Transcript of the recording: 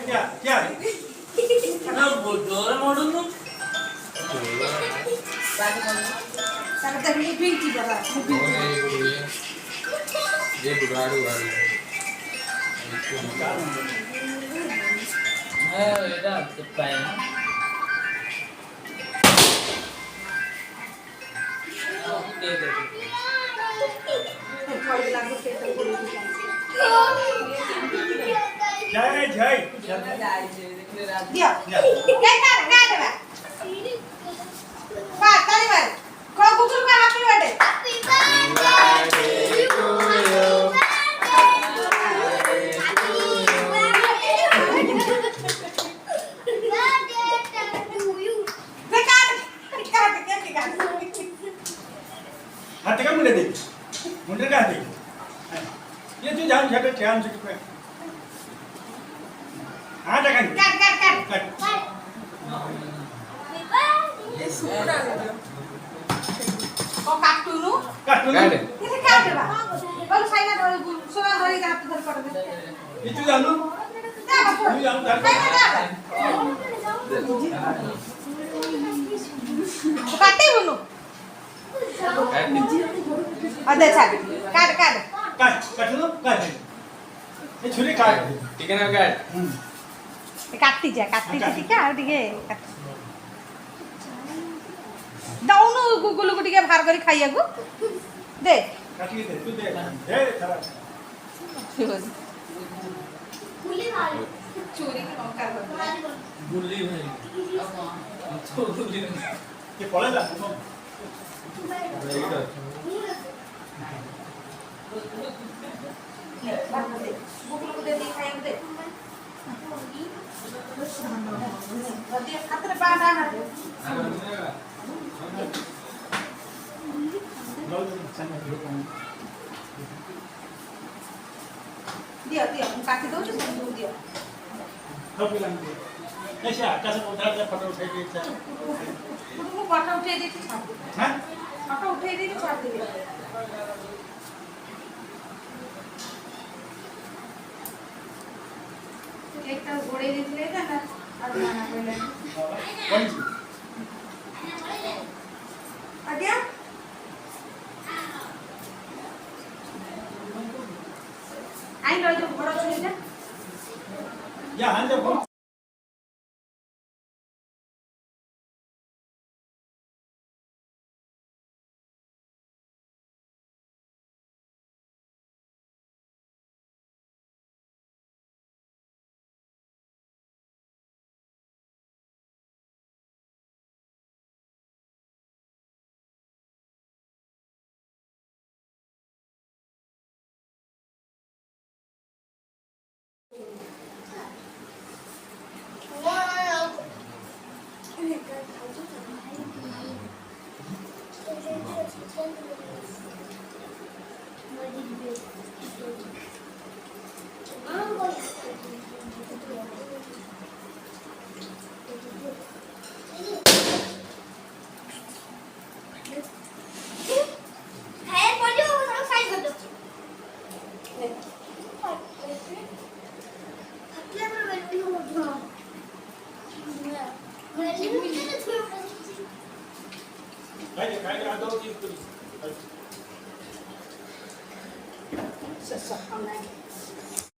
क्या ना जोर मोडून सांगते मी पिंकी जरा ये बुढ़ाड़ू वाली এটা পাই না ওকে দেখো फळ लागू ते तर बोलू जय जय दिया काय काय काय बा बा ताली बार को गुगल पे हैप्पी बर्थडे हाथ का मुंडे दे मुंडे का दे ये जो जान छटे ध्यान से पे हां टका काट काट काट कट को काटुनु कट काटे किती काट बा बोल साइना डोळे सोना धरी का हात धर पड दे ये जो जानू जा बापू ये जानू धर काटे बोलू अदे छाड काट काट कट कट लो कट ये छुरी काट ठीक है ना काट काटती ठीक है टिके दाउनु गुगुलु को टिके बाहर करी खाइया को दे काटी दे तू दे खराब चोरी के नौकर गुल्ली भाई तो गुल्ली ये पड़े ला गुगुलु को दे दी खाइया को दे दे हाथ रे बांधा हाथ दिया दिया काटी दो सब दिया सब मिलाएंगे कैसे आकाश में उठा के फोटो उठा के वो फोटो उठे दे छाप हैं फोटो उठे दे छाप दे একটা ঘোড়ে দিলে না আর মানা কইলে कौन सी আজ্ঞা আই লই তো বড় চলে যা या हां जब